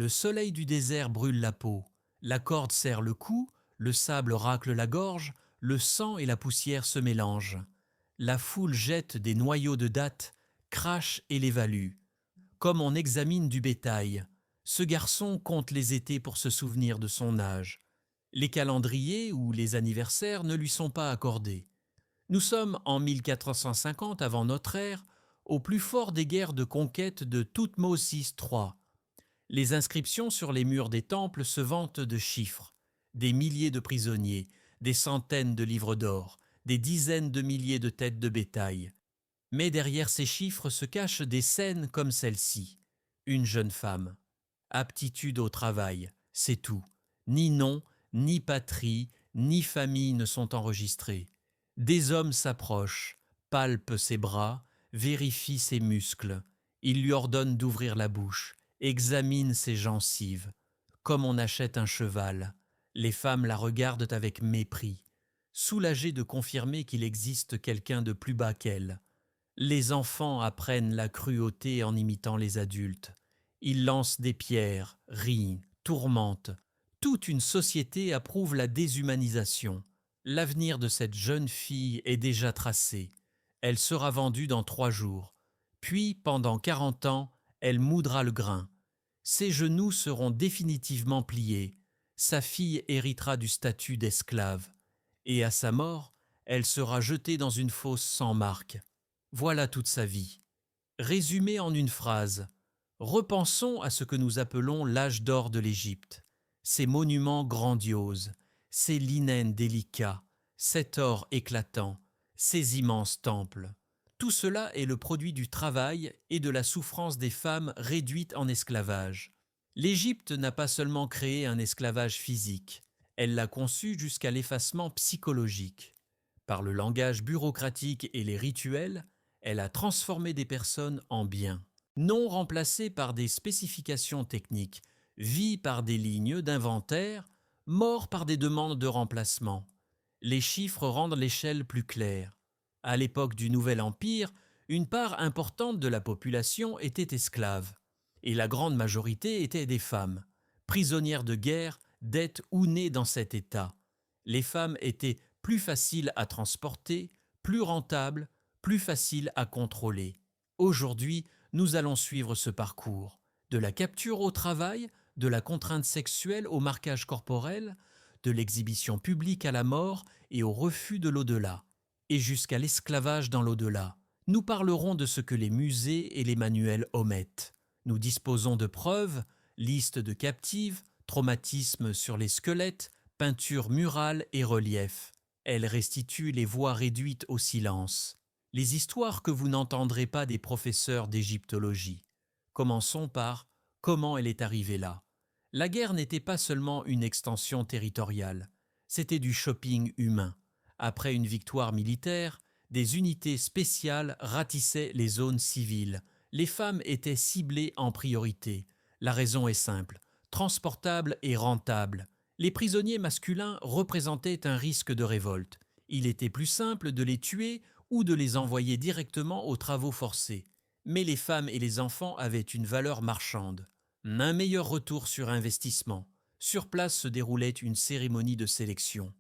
Le soleil du désert brûle la peau, la corde serre le cou, le sable racle la gorge, le sang et la poussière se mélangent. La foule jette des noyaux de dattes, crache et l'évalue. Comme on examine du bétail, ce garçon compte les étés pour se souvenir de son âge. Les calendriers ou les anniversaires ne lui sont pas accordés. Nous sommes en 1450 avant notre ère, au plus fort des guerres de conquête de Thoutmôsis III. Les inscriptions sur les murs des temples se vantent de chiffres, des milliers de prisonniers, des centaines de livres d'or, des dizaines de milliers de têtes de bétail. Mais derrière ces chiffres se cachent des scènes comme celle-ci. Une jeune femme. Aptitude au travail, c'est tout. Ni nom, ni patrie, ni famille ne sont enregistrés. Des hommes s'approchent, palpent ses bras, vérifient ses muscles. Ils lui ordonnent d'ouvrir la bouche, examinent ses gencives. Comme on achète un cheval, les femmes la regardent avec mépris, soulagées de confirmer qu'il existe quelqu'un de plus bas qu'elles. Les enfants apprennent la cruauté en imitant les adultes. Ils lancent des pierres, rient, tourmentent. Toute une société approuve la déshumanisation. L'avenir de cette jeune fille est déjà tracé. Elle sera vendue dans 3 jours. Puis, pendant 40 ans, elle moudra le grain. Ses genoux seront définitivement pliés. Sa fille héritera du statut d'esclave. Et à sa mort, elle sera jetée dans une fosse sans marque. Voilà toute sa vie. Résumée en une phrase, repensons à ce que nous appelons l'âge d'or de l'Égypte, ces monuments grandioses, ces linens délicats, cet or éclatant, ces immenses temples. Tout cela est le produit du travail et de la souffrance des femmes réduites en esclavage. L'Égypte n'a pas seulement créé un esclavage physique, elle l'a conçu jusqu'à l'effacement psychologique. Par le langage bureaucratique et les rituels, elle a transformé des personnes en biens. Non remplacés par des spécifications techniques, vie par des lignes d'inventaire, mort par des demandes de remplacement. Les chiffres rendent l'échelle plus claire. À l'époque du Nouvel Empire, une part importante de la population était esclave, et la grande majorité étaient des femmes, prisonnières de guerre, dettes ou nées dans cet état. Les femmes étaient plus faciles à transporter, plus rentables, plus faciles à contrôler. Aujourd'hui, nous allons suivre ce parcours, de la capture au travail, de la contrainte sexuelle au marquage corporel, de l'exhibition publique à la mort et au refus de l'au-delà, et jusqu'à l'esclavage dans l'au-delà. Nous parlerons de ce que les musées et les manuels omettent. Nous disposons de preuves, listes de captives, traumatismes sur les squelettes, peintures murales et reliefs. Elles restituent les voix réduites au silence. Les histoires que vous n'entendrez pas des professeurs d'égyptologie. Commençons par comment elle est arrivée là. La guerre n'était pas seulement une extension territoriale, c'était du shopping humain. Après une victoire militaire, des unités spéciales ratissaient les zones civiles. Les femmes étaient ciblées en priorité. La raison est simple, transportables et rentables. Les prisonniers masculins représentaient un risque de révolte. Il était plus simple de les tuer ou de les envoyer directement aux travaux forcés. Mais les femmes et les enfants avaient une valeur marchande. Un meilleur retour sur investissement. Sur place se déroulait une cérémonie de sélection.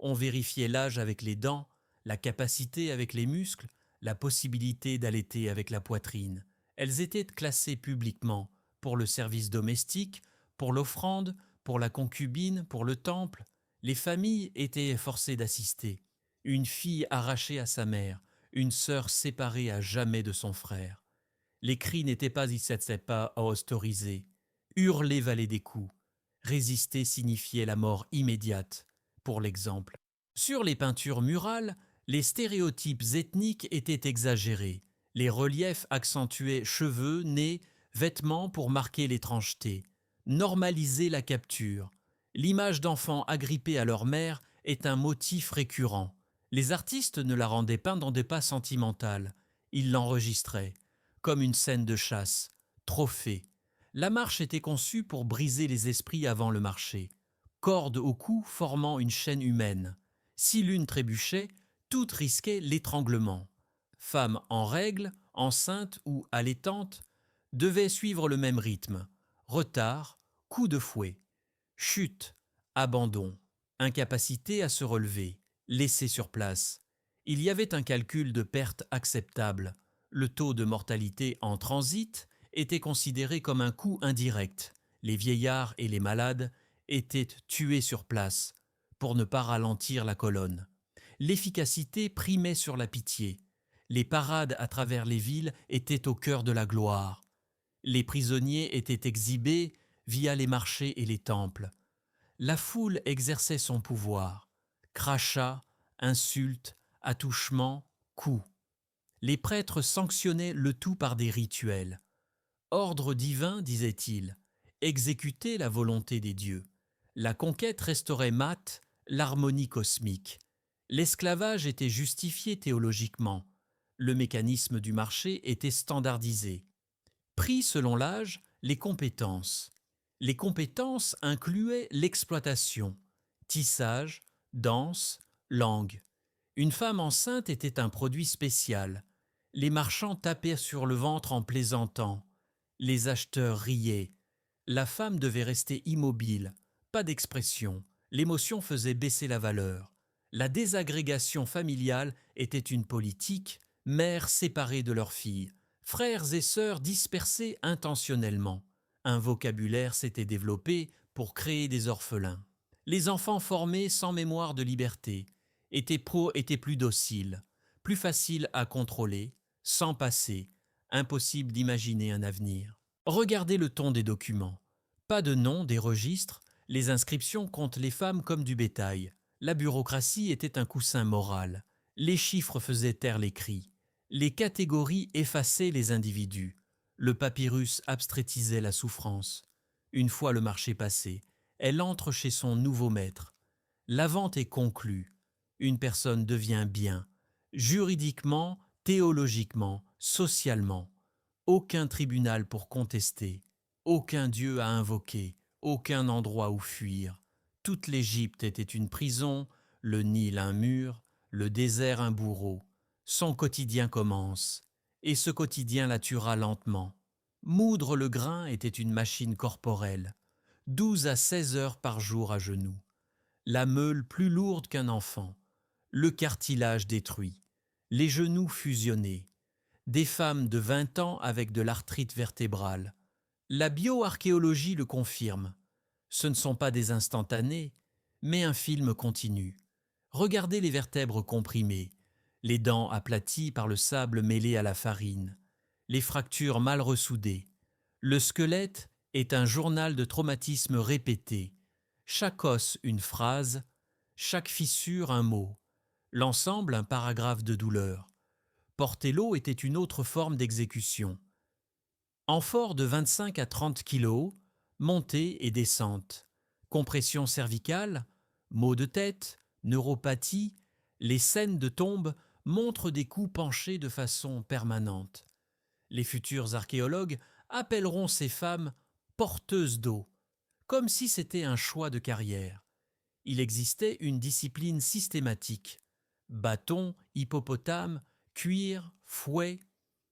On vérifiait l'âge avec les dents, la capacité avec les muscles, la possibilité d'allaiter avec la poitrine. Elles étaient classées publiquement pour le service domestique, pour l'offrande, pour la concubine, pour le temple. Les familles étaient forcées d'assister. Une fille arrachée à sa mère, une sœur séparée à jamais de son frère. Les cris n'étaient pas à autoriser. Hurler valait des coups. Résister signifiait la mort immédiate, pour l'exemple. Sur les peintures murales, les stéréotypes ethniques étaient exagérés. Les reliefs accentuaient cheveux, nez, vêtements pour marquer l'étrangeté. Normaliser la capture. L'image d'enfants agrippés à leur mère est un motif récurrent. Les artistes ne la rendaient pas dans des pas sentimentales. Ils l'enregistraient, comme une scène de chasse, trophée. La marche était conçue pour briser les esprits avant le marché. Corde au cou formant une chaîne humaine. Si l'une trébuchait, toutes risquaient l'étranglement. Femmes en règle, enceintes ou allaitantes devaient suivre le même rythme. Retard coup de fouet, chute, abandon, incapacité à se relever, laissé sur place. Il y avait un calcul de perte acceptable. Le taux de mortalité en transit était considéré comme un coût indirect. Les vieillards et les malades étaient tués sur place pour ne pas ralentir la colonne. L'efficacité primait sur la pitié. Les parades à travers les villes étaient au cœur de la gloire. Les prisonniers étaient exhibés via les marchés et les temples. La foule exerçait son pouvoir. Crachats, insultes, attouchements, coups. Les prêtres sanctionnaient le tout par des rituels. Ordre divin, disait-il, exécuter la volonté des dieux. La conquête restaurait mate l'harmonie cosmique. L'esclavage était justifié théologiquement. Le mécanisme du marché était standardisé. Pris selon l'âge, les compétences. Les compétences incluaient l'exploitation, tissage, danse, langue. Une femme enceinte était un produit spécial. Les marchands tapaient sur le ventre en plaisantant. Les acheteurs riaient. La femme devait rester immobile, pas d'expression. L'émotion faisait baisser la valeur. La désagrégation familiale était une politique, mères séparées de leurs filles, frères et sœurs dispersés intentionnellement. Un vocabulaire s'était développé pour créer des orphelins. Les enfants formés sans mémoire de liberté étaient plus dociles, plus faciles à contrôler, sans passé, impossible d'imaginer un avenir. Regardez le ton des documents. Pas de nom des registres, les inscriptions comptent les femmes comme du bétail. La bureaucratie était un coussin moral. Les chiffres faisaient taire les cris. Les catégories effaçaient les individus. Le papyrus abstraitisait la souffrance. Une fois le marché passé, elle entre chez son nouveau maître. La vente est conclue. Une personne devient bien, juridiquement, théologiquement, socialement. Aucun tribunal pour contester, aucun dieu à invoquer, aucun endroit où fuir. Toute l'Égypte était une prison, le Nil un mur, le désert un bourreau. Son quotidien commence, et ce quotidien la tuera lentement. Moudre le grain était une machine corporelle, 12 à 16 heures par jour à genoux. La meule plus lourde qu'un enfant, le cartilage détruit, les genoux fusionnés, des femmes de 20 ans avec de l'arthrite vertébrale. La bioarchéologie le confirme. Ce ne sont pas des instantanés, mais un film continu. Regardez les vertèbres comprimées, les dents aplaties par le sable mêlé à la farine, les fractures mal ressoudées. Le squelette est un journal de traumatismes répétés. Chaque os une phrase, chaque fissure un mot, l'ensemble un paragraphe de douleur. Porter l'eau était une autre forme d'exécution. Amphore de 25 à 30 kilos, montée et descente. Compression cervicale, maux de tête, neuropathie, les scènes de tombe montrent des coups penchés de façon permanente. Les futurs archéologues appelleront ces femmes porteuses d'eau, comme si c'était un choix de carrière. Il existait une discipline systématique. Bâton, hippopotame, cuir, fouet,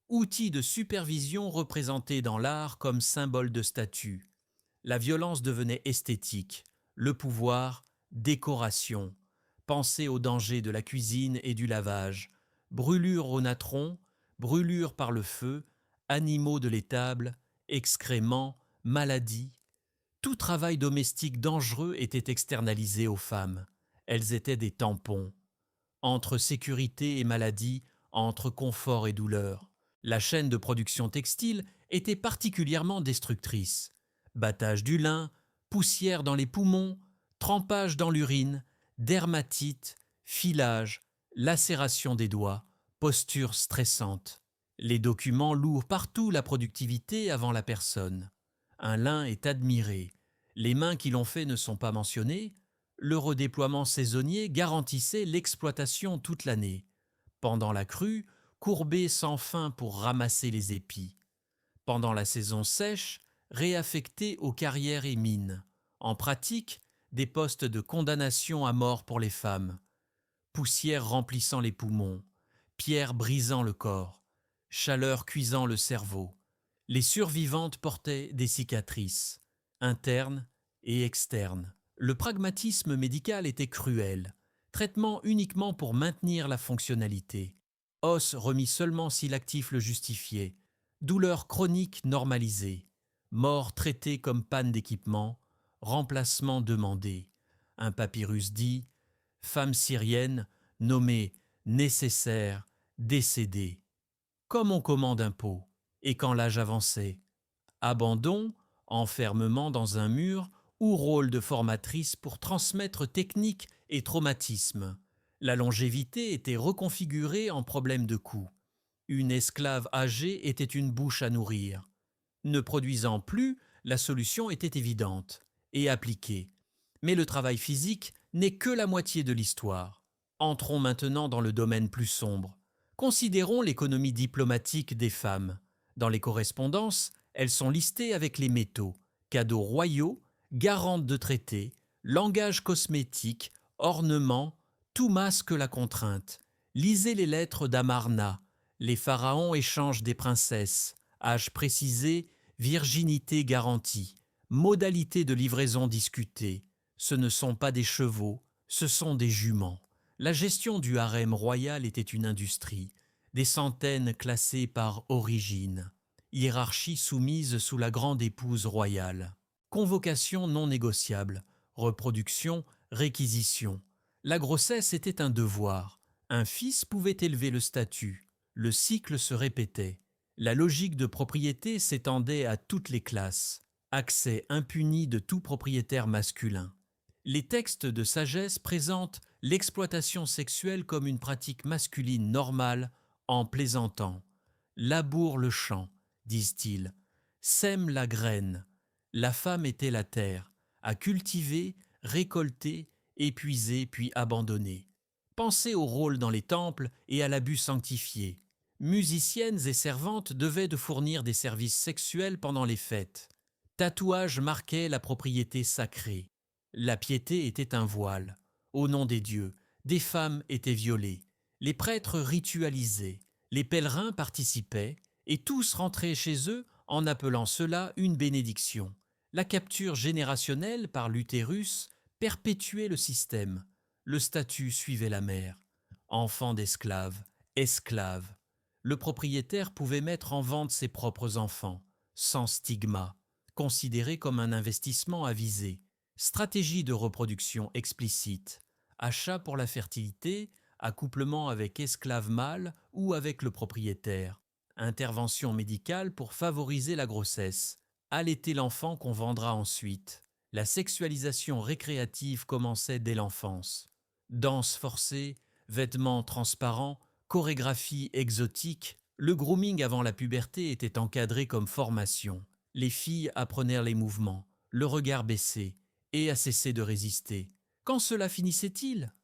outils de supervision représentés dans l'art comme symbole de statut. La violence devenait esthétique, le pouvoir, décoration. Pensez aux dangers de la cuisine et du lavage, brûlures au natron, brûlures par le feu, animaux de l'étable, excréments, maladies. Tout travail domestique dangereux était externalisé aux femmes. Elles étaient des tampons. Entre sécurité et maladie, entre confort et douleur. La chaîne de production textile était particulièrement destructrice. Battage du lin, poussière dans les poumons, trempage dans l'urine, dermatite, filage, lacération des doigts, posture stressante. Les documents louent partout la productivité avant la personne. Un lin est admiré. Les mains qui l'ont fait ne sont pas mentionnées. Le redéploiement saisonnier garantissait l'exploitation toute l'année. Pendant la crue, courbé sans fin pour ramasser les épis. Pendant la saison sèche, réaffecté aux carrières et mines. En pratique, des postes de condamnation à mort pour les femmes. Poussière remplissant les poumons, pierre brisant le corps, chaleur cuisant le cerveau. Les survivantes portaient des cicatrices. interne et externe. Le pragmatisme médical était cruel. Traitement uniquement pour maintenir la fonctionnalité. Os remis seulement si l'actif le justifiait. Douleur chronique normalisée. Mort traitée comme panne d'équipement. Remplacement demandé. Un papyrus dit « Femme syrienne nommée nécessaire, décédée ». Comme on commande un pot. Et quand l'âge avançait. Abandon, enfermement dans un mur ou rôle de formatrice pour transmettre technique et traumatisme. La longévité était reconfigurée en problème de coût. Une esclave âgée était une bouche à nourrir. Ne produisant plus, la solution était évidente et appliquée. Mais le travail physique n'est que la moitié de l'histoire. Entrons maintenant dans le domaine plus sombre. Considérons l'économie diplomatique des femmes. Dans les correspondances, elles sont listées avec les métaux, cadeaux royaux, garantes de traités, langage cosmétique, ornements, tout masque la contrainte. Lisez les lettres d'Amarna. Les pharaons échangent des princesses. Âge précisé, virginité garantie. Modalité de livraison discutée. Ce ne sont pas des chevaux, ce sont des juments. La gestion du harem royal était une industrie. Des centaines classées par origine. Hiérarchie soumise sous la grande épouse royale. Convocation non négociable. Reproduction, réquisition. La grossesse était un devoir. Un fils pouvait élever le statut. Le cycle se répétait. La logique de propriété s'étendait à toutes les classes. Accès impuni de tout propriétaire masculin. Les textes de sagesse présentent l'exploitation sexuelle comme une pratique masculine normale en plaisantant. Laboure le champ, disent-ils. Sème la graine. La femme était la terre, à cultiver, récolter, épuiser puis abandonner. Pensez au rôle dans les temples et à l'abus sanctifié. Musiciennes et servantes devaient de fournir des services sexuels pendant les fêtes. Tatouage marquait la propriété sacrée. La piété était un voile. Au nom des dieux, des femmes étaient violées. Les prêtres ritualisaient. Les pèlerins participaient et tous rentraient chez eux en appelant cela une bénédiction. La capture générationnelle par l'utérus perpétuait le système. Le statut suivait la mère. Enfant d'esclave, esclave. Le propriétaire pouvait mettre en vente ses propres enfants, sans stigma, considéré comme un investissement avisé. Stratégie de reproduction explicite. Achat pour la fertilité, accouplement avec esclave mâle ou avec le propriétaire. Intervention médicale pour favoriser la grossesse. Allaiter l'enfant qu'on vendra ensuite. La sexualisation récréative commençait dès l'enfance. Danse forcée, vêtements transparents, chorégraphie exotique, le grooming avant la puberté était encadré comme formation. Les filles apprenaient les mouvements, le regard baissé, et à cesser de résister. Quand cela finissait-il ?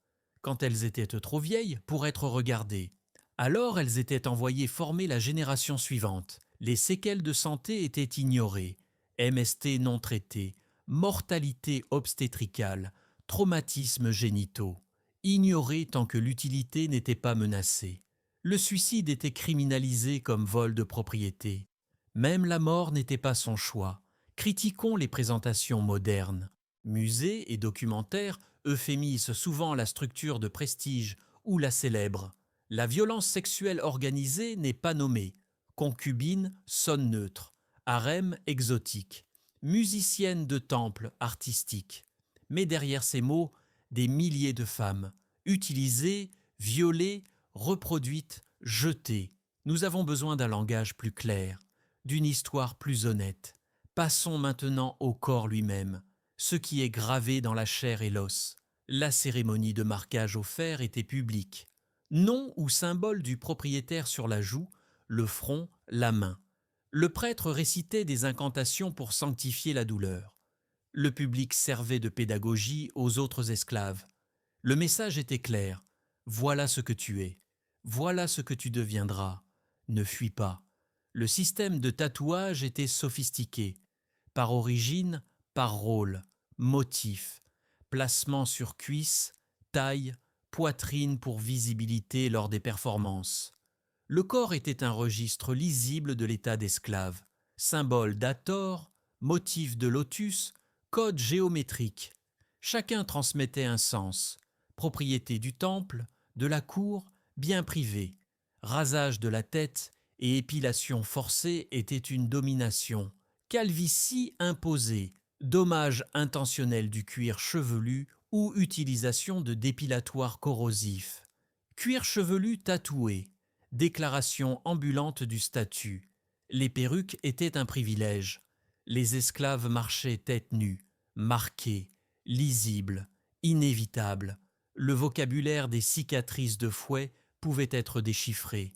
Quand elles étaient trop vieilles pour être regardées. Alors elles étaient envoyées former la génération suivante. Les séquelles de santé étaient ignorées. MST non traités, mortalité obstétricale, traumatismes génitaux. Ignorés tant que l'utilité n'était pas menacée. Le suicide était criminalisé comme vol de propriété. Même la mort n'était pas son choix. Critiquons les présentations modernes. Musées et documentaires euphémisent souvent la structure de prestige ou la célèbre. La violence sexuelle organisée n'est pas nommée. Concubine sonne neutre. Harem exotique. Musicienne de temple artistique. Mais derrière ces mots, des milliers de femmes, utilisées, violées, reproduites, jetées. Nous avons besoin d'un langage plus clair, d'une histoire plus honnête. Passons maintenant au corps lui-même, ce qui est gravé dans la chair et l'os. La cérémonie de marquage au fer était publique. Nom ou symbole du propriétaire sur la joue, le front, la main. Le prêtre récitait des incantations pour sanctifier la douleur. Le public servait de pédagogie aux autres esclaves. Le message était clair. Voilà ce que tu es. Voilà ce que tu deviendras. Ne fuis pas. Le système de tatouage était sophistiqué. Par origine, par rôle, motif, placement sur cuisse, taille, poitrine pour visibilité lors des performances. Le corps était un registre lisible de l'état d'esclave, symbole d'Hathor, motifs de lotus, codes géométriques. Chacun transmettait un sens. Propriété du temple, de la cour, bien privé. Rasage de la tête et épilation forcée étaient une domination. Calvitie imposée, dommage intentionnel du cuir chevelu ou utilisation de dépilatoires corrosifs. Cuir chevelu tatoué, déclaration ambulante du statut. Les perruques étaient un privilège. Les esclaves marchaient tête nue, marqués, lisibles, inévitables. Le vocabulaire des cicatrices de fouet pouvait être déchiffré.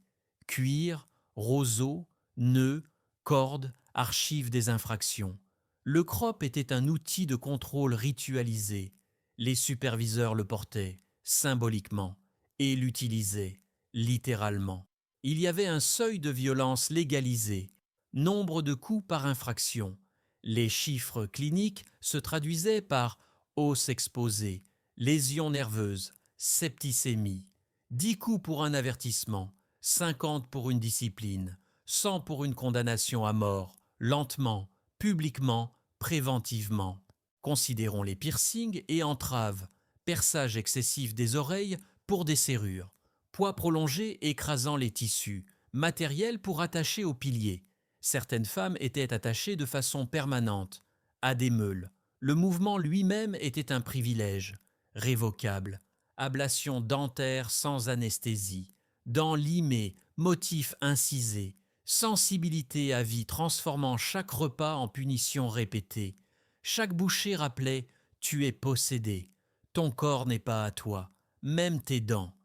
Cuir, roseau, nœuds, cordes, archives des infractions. Le crop était un outil de contrôle ritualisé. Les superviseurs le portaient, symboliquement, et l'utilisaient, littéralement. Il y avait un seuil de violence légalisé, nombre de coups par infraction. Les chiffres cliniques se traduisaient par os exposée, lésions nerveuses, septicémie. 10 coups pour un avertissement, 50 pour une discipline, 100 pour une condamnation à mort, lentement, publiquement, préventivement. Considérons les piercings et entraves, perçage excessif des oreilles pour des serrures, poids prolongé écrasant les tissus, matériel pour attacher aux piliers. Certaines femmes étaient attachées de façon permanente, à des meules. Le mouvement lui-même était un privilège, révocable. Ablation dentaire sans anesthésie, dents limées, motifs incisés, sensibilité à vie transformant chaque repas en punition répétée. Chaque bouchée rappelait « tu es possédé, ton corps n'est pas à toi, même tes dents ».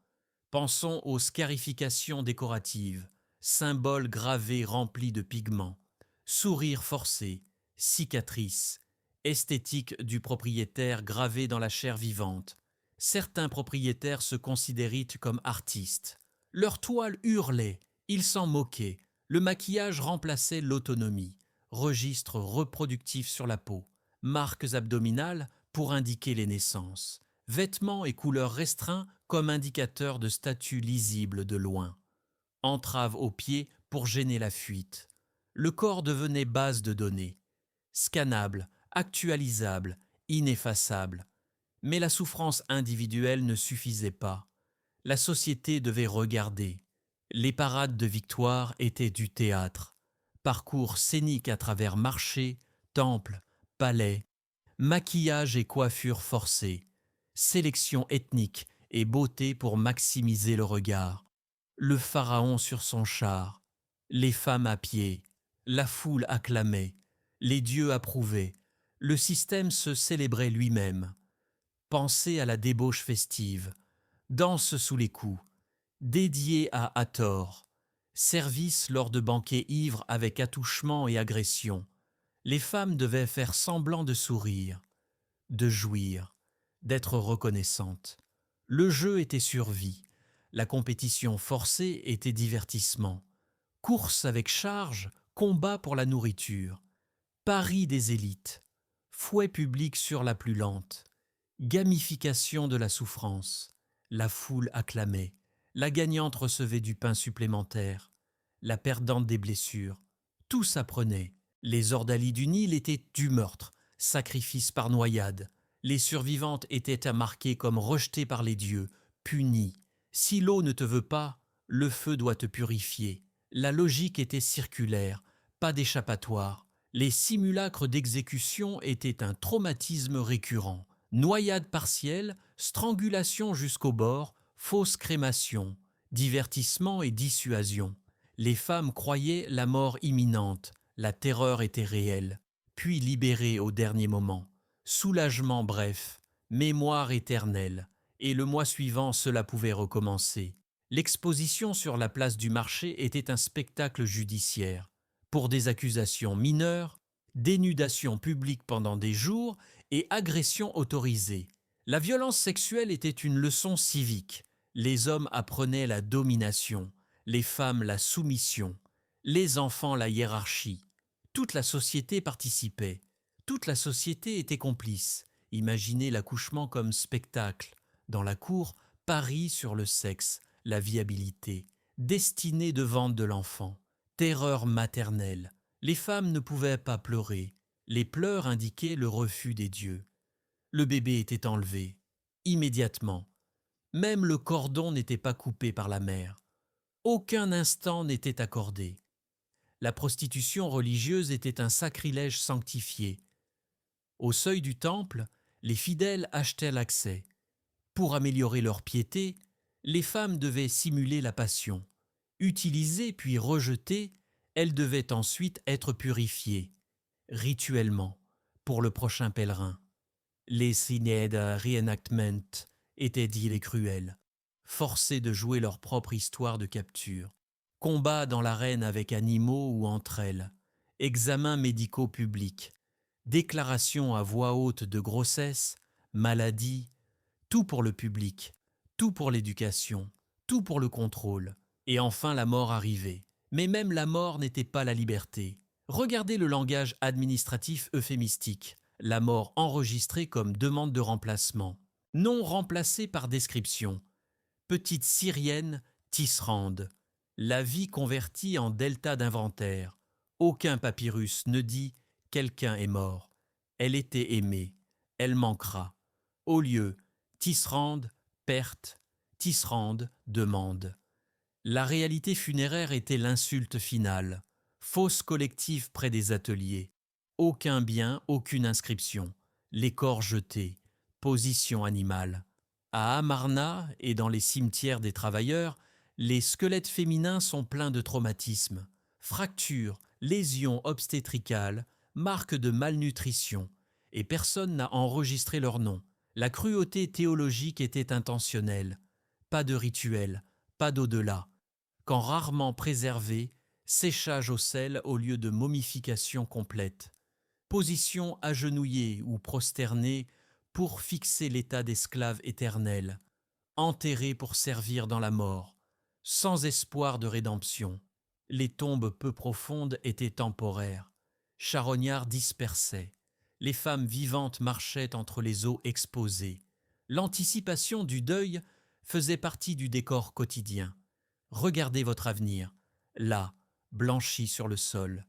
Pensons aux scarifications décoratives, symboles gravés remplis de pigments, sourire forcé, cicatrices, esthétique du propriétaire gravée dans la chair vivante. Certains propriétaires se considéraient comme artistes. Leur toile hurlait, ils s'en moquaient. Le maquillage remplaçait l'autonomie. Registres reproductifs sur la peau, marques abdominales pour indiquer les naissances. Vêtements et couleurs restreints comme indicateurs de statut lisible de loin. Entrave aux pieds pour gêner la fuite. Le corps devenait base de données. Scannable, actualisable, ineffaçable. Mais la souffrance individuelle ne suffisait pas. La société devait regarder. Les parades de victoire étaient du théâtre. Parcours scénique à travers marchés, temples, palais, maquillage et coiffure forcée, sélection ethnique et beauté pour maximiser le regard. Le pharaon sur son char, les femmes à pied, la foule acclamait, les dieux approuvaient, le système se célébrait lui-même. Pensée à la débauche festive, danse sous les coups, dédiée à Hathor, service lors de banquets ivres avec attouchement et agression. Les femmes devaient faire semblant de sourire, de jouir, d'être reconnaissantes. Le jeu était survie, la compétition forcée était divertissement. Course avec charge, combat pour la nourriture. Pari des élites, fouet public sur la plus lente. Gamification de la souffrance. La foule acclamait. La gagnante recevait du pain supplémentaire. La perdante des blessures. Tout s'apprenait. Les ordalies du Nil étaient du meurtre, sacrifice par noyade. Les survivantes étaient à marquer comme rejetées par les dieux, punies. Si l'eau ne te veut pas, le feu doit te purifier. La logique était circulaire, pas d'échappatoire. Les simulacres d'exécution étaient un traumatisme récurrent. Noyade partielle, strangulation jusqu'au bord, fausse crémation, divertissement et dissuasion. Les femmes croyaient la mort imminente, la terreur était réelle, puis libérée au dernier moment. Soulagement bref, mémoire éternelle, et le mois suivant cela pouvait recommencer. L'exposition sur la place du marché était un spectacle judiciaire. Pour des accusations mineures, dénudation publique pendant des jours et agression autorisée. La violence sexuelle était une leçon civique. Les hommes apprenaient la domination, les femmes la soumission, les enfants la hiérarchie. Toute la société participait. Toute la société était complice. Imaginez l'accouchement comme spectacle. Dans la cour, pari sur le sexe, la viabilité, destinée de vente de l'enfant. Terreur maternelle. Les femmes ne pouvaient pas pleurer. Les pleurs indiquaient le refus des dieux. Le bébé était enlevé, immédiatement. Même le cordon n'était pas coupé par la mère. Aucun instant n'était accordé. La prostitution religieuse était un sacrilège sanctifié. Au seuil du temple, les fidèles achetaient l'accès. Pour améliorer leur piété, les femmes devaient simuler la passion. Utilisées puis rejetées, elles devaient ensuite être purifiées, rituellement, pour le prochain pèlerin. Les Sinéad reenactment étaient dits les cruels, forcés de jouer leur propre histoire de capture. Combats dans l'arène avec animaux ou entre elles, examens médicaux publics, déclarations à voix haute de grossesse, maladie, tout pour le public, tout pour l'éducation, tout pour le contrôle, et enfin la mort arrivait. Mais même la mort n'était pas la liberté. Regardez le langage administratif euphémistique, la mort enregistrée comme demande de remplacement, non remplacée par description. Petite syrienne, tisserande, la vie convertie en delta d'inventaire. Aucun papyrus ne dit « quelqu'un est mort ». Elle était aimée, elle manquera. Au lieu tisserande, perte, tisserande, demande. La réalité funéraire était l'insulte finale, fosse collective près des ateliers. Aucun bien, aucune inscription. Les corps jetés, position animale. À Amarna et dans les cimetières des travailleurs, les squelettes féminins sont pleins de traumatismes. Fractures, lésions obstétricales, marques de malnutrition. Et personne n'a enregistré leur nom. La cruauté théologique était intentionnelle. Pas de rituel, pas d'au-delà. Quand rarement préservé, séchage au sel au lieu de momification complète. Position agenouillée ou prosternée pour fixer l'état d'esclave éternel. Enterré pour servir dans la mort, sans espoir de rédemption. Les tombes peu profondes étaient temporaires. Charognards dispersaient. Les femmes vivantes marchaient entre les os exposés. L'anticipation du deuil faisait partie du décor quotidien. Regardez votre avenir, là, blanchi sur le sol.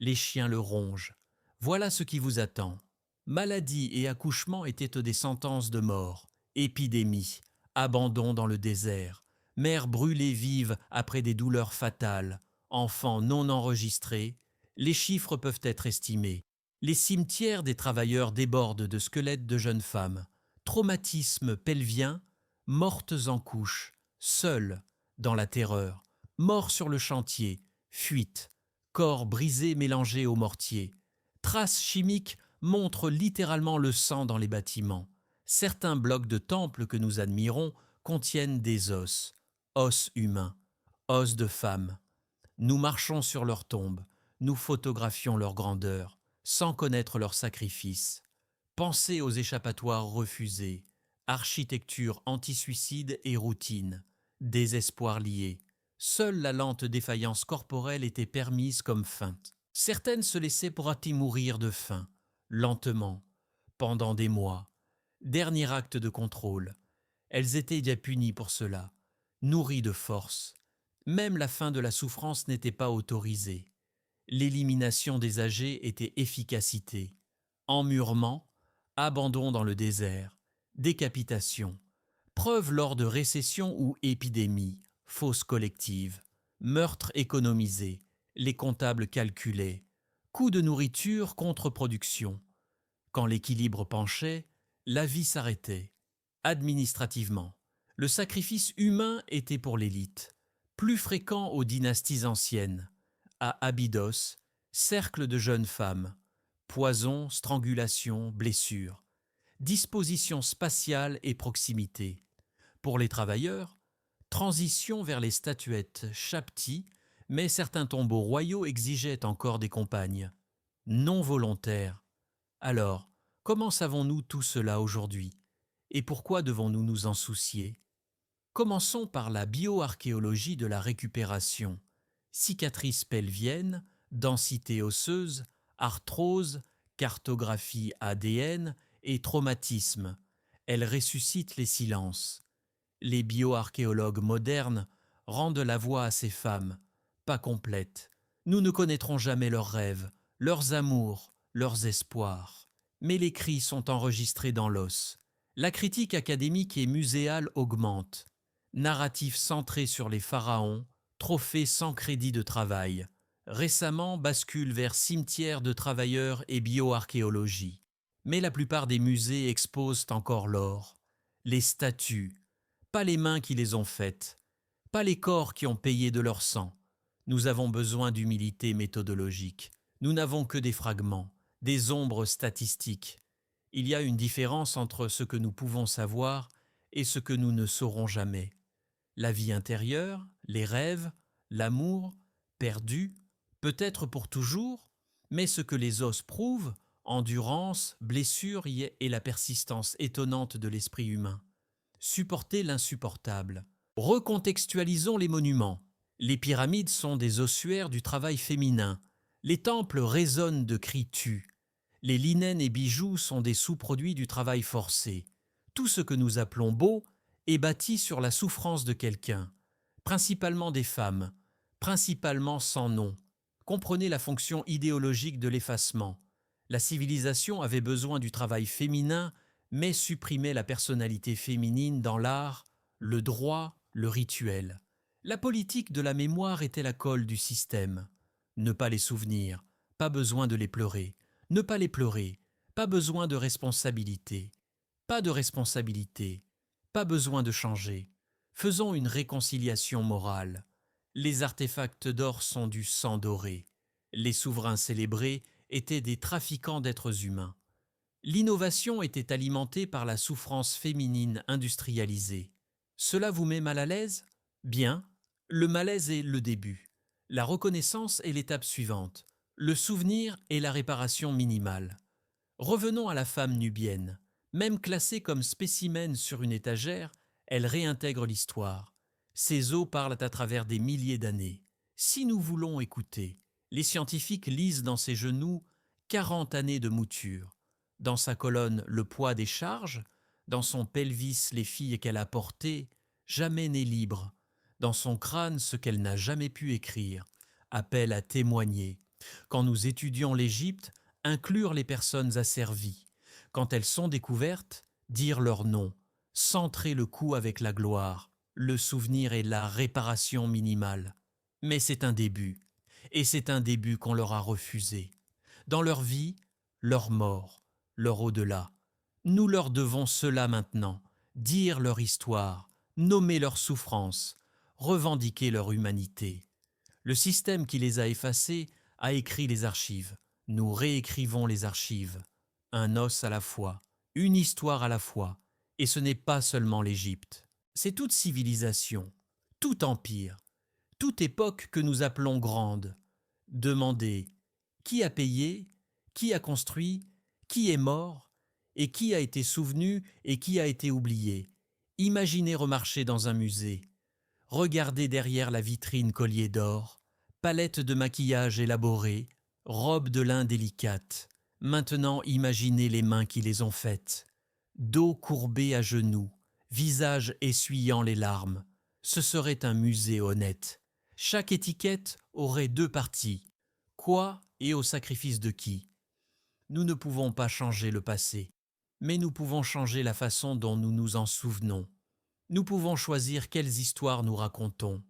Les chiens le rongent. Voilà ce qui vous attend. Maladie et accouchement étaient des sentences de mort. Épidémie, abandon dans le désert, mère brûlée vive après des douleurs fatales, enfants non enregistrés. Les chiffres peuvent être estimés. Les cimetières des travailleurs débordent de squelettes de jeunes femmes. Traumatismes pelviens, mortes en couches, seules, dans la terreur. Morts sur le chantier, fuite. Corps brisés mélangés au mortier. Traces chimiques montrent littéralement le sang dans les bâtiments. Certains blocs de temples que nous admirons contiennent des os. Os humains, os de femmes. Nous marchons sur leurs tombes, nous photographions leur grandeur, sans connaître leur sacrifice. Pensez aux échappatoires refusés, architecture anti-suicide et routine, désespoir lié. Seule la lente défaillance corporelle était permise comme feinte. Certaines se laissaient pour hâter mourir de faim, lentement, pendant des mois. Dernier acte de contrôle. Elles étaient déjà punies pour cela, nourries de force. Même la fin de la souffrance n'était pas autorisée. L'élimination des âgés était efficacité. Emmurement, abandon dans le désert, décapitation, preuve lors de récession ou épidémie, fausse collective, meurtre économisé, les comptables calculaient, coût de nourriture contre production. Quand l'équilibre penchait, la vie s'arrêtait. Administrativement, le sacrifice humain était pour l'élite, plus fréquent aux dynasties anciennes. À Abydos, cercle de jeunes femmes, poison, strangulation, blessure, disposition spatiale et proximité. Pour les travailleurs, transition vers les statuettes chapti, mais certains tombeaux royaux exigeaient encore des compagnes. Non volontaires. Alors, comment savons-nous tout cela aujourd'hui? Et pourquoi devons-nous nous en soucier? Commençons par la bioarchéologie de la récupération. Cicatrices pelviennes, densité osseuse, arthrose, cartographie ADN et traumatisme. Elle ressuscite les silences. Les bioarchéologues modernes rendent la voix à ces femmes, pas complètes. Nous ne connaîtrons jamais leurs rêves, leurs amours, leurs espoirs. Mais les cris sont enregistrés dans l'os. La critique académique et muséale augmente. Narratif centré sur les pharaons, trophée sans crédit de travail. Récemment bascule vers cimetière de travailleurs et bioarchéologie. Mais la plupart des musées exposent encore l'or. Les statues, pas les mains qui les ont faites, pas les corps qui ont payé de leur sang. Nous avons besoin d'humilité méthodologique. Nous n'avons que des fragments, des ombres statistiques. Il y a une différence entre ce que nous pouvons savoir et ce que nous ne saurons jamais. La vie intérieure, les rêves, l'amour, perdu, peut-être pour toujours, mais ce que les os prouvent, endurance, blessure et la persistance étonnante de l'esprit humain. Supporter l'insupportable. Recontextualisons les monuments. Les pyramides sont des ossuaires du travail féminin. Les temples résonnent de cris tus. Les linens et bijoux sont des sous-produits du travail forcé. Tout ce que nous appelons beau est bâti sur la souffrance de quelqu'un, principalement des femmes, principalement sans nom. Comprenez la fonction idéologique de l'effacement. La civilisation avait besoin du travail féminin, mais supprimait la personnalité féminine dans l'art, le droit, le rituel. La politique de la mémoire était la colle du système. Ne pas les souvenir, pas besoin de les pleurer. Ne pas les pleurer, pas besoin de responsabilité. Pas de responsabilité, pas besoin de changer. Faisons une réconciliation morale. Les artefacts d'or sont du sang doré. Les souverains célébrés étaient des trafiquants d'êtres humains. L'innovation était alimentée par la souffrance féminine industrialisée. Cela vous met mal à l'aise? Bien. Le malaise est le début. La reconnaissance est l'étape suivante. Le souvenir est la réparation minimale. Revenons à la femme nubienne. Même classée comme spécimen sur une étagère, elle réintègre l'histoire. Ses os parlent à travers des milliers d'années. Si nous voulons écouter, les scientifiques lisent dans ses genoux 40 années de mouture. Dans sa colonne, le poids des charges. Dans son pelvis, les filles qu'elle a portées. Jamais née libre. Dans son crâne, ce qu'elle n'a jamais pu écrire. Appel à témoigner. Quand nous étudions l'Égypte, inclure les personnes asservies. Quand elles sont découvertes, dire leur nom. Centrer le coup avec la gloire. Le souvenir est la réparation minimale. Mais c'est un début. Et c'est un début qu'on leur a refusé. Dans leur vie, leur mort, leur au-delà. Nous leur devons cela maintenant. Dire leur histoire, nommer leur souffrance, revendiquer leur humanité. Le système qui les a effacés a écrit les archives. Nous réécrivons les archives. Un os à la fois, une histoire à la fois. Et ce n'est pas seulement l'Égypte. C'est toute civilisation, tout empire, toute époque que nous appelons grande. Demandez qui a payé, qui a construit, qui est mort, et qui a été souvenu et qui a été oublié. Imaginez remarcher dans un musée. Regardez derrière la vitrine collier d'or, palette de maquillage élaborée, robe de lin délicate. Maintenant imaginez les mains qui les ont faites. Dos courbé à genoux, visage essuyant les larmes. Ce serait un musée honnête. Chaque étiquette aurait 2 parties. Quoi et au sacrifice de qui? Nous ne pouvons pas changer le passé, mais nous pouvons changer la façon dont nous nous en souvenons. Nous pouvons choisir quelles histoires nous racontons.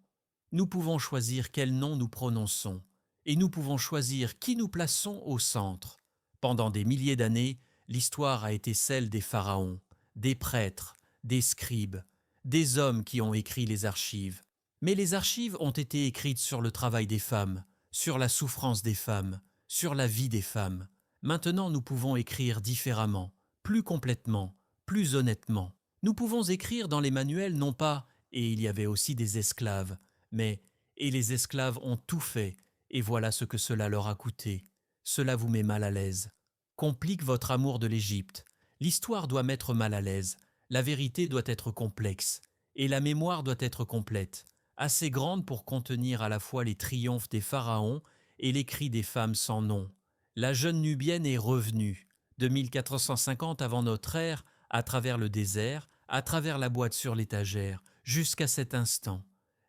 Nous pouvons choisir quels noms nous prononçons. Et nous pouvons choisir qui nous plaçons au centre. Pendant des milliers d'années, l'histoire a été celle des pharaons, des prêtres, des scribes, des hommes qui ont écrit les archives. Mais les archives ont été écrites sur le travail des femmes, sur la souffrance des femmes, sur la vie des femmes. Maintenant, nous pouvons écrire différemment, plus complètement, plus honnêtement. Nous pouvons écrire dans les manuels non pas « et il y avait aussi des esclaves », mais « et les esclaves ont tout fait, et voilà ce que cela leur a coûté ». Cela vous met mal à l'aise. Complique votre amour de l'Égypte. L'histoire doit mettre mal à l'aise. La vérité doit être complexe. Et la mémoire doit être complète, assez grande pour contenir à la fois les triomphes des pharaons et les cris des femmes sans nom. La jeune Nubienne est revenue, de 1450 avant notre ère, à travers le désert, à travers la boîte sur l'étagère, jusqu'à cet instant.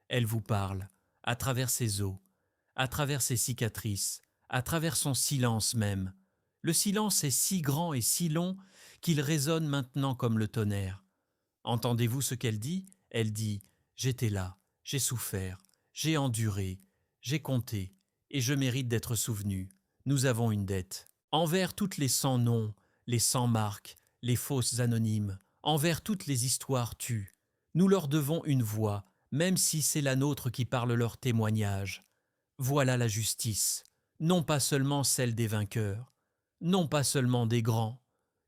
Elle vous parle, à travers ses os, à travers ses cicatrices, à travers son silence même. Le silence est si grand et si long qu'il résonne maintenant comme le tonnerre. Entendez-vous ce qu'elle dit? Elle dit « J'étais là, j'ai souffert, j'ai enduré, j'ai compté, et je mérite d'être souvenu. Nous avons une dette. Envers toutes les sans-noms, les sans-marques, les fausses anonymes, envers toutes les histoires tues, nous leur devons une voix, même si c'est la nôtre qui parle leur témoignage. Voilà la justice, non pas seulement celle des vainqueurs, non pas seulement des grands,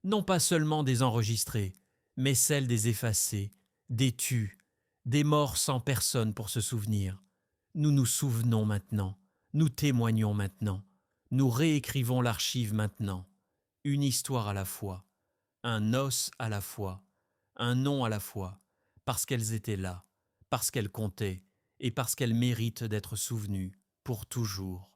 non pas seulement des enregistrés, mais celle des effacés, des tus, des morts sans personne pour se souvenir. Nous nous souvenons maintenant, nous témoignons maintenant, nous réécrivons l'archive maintenant, une histoire à la fois, un os à la fois, un nom à la fois, parce qu'elles étaient là, parce qu'elles comptaient et parce qu'elles méritent d'être souvenues pour toujours.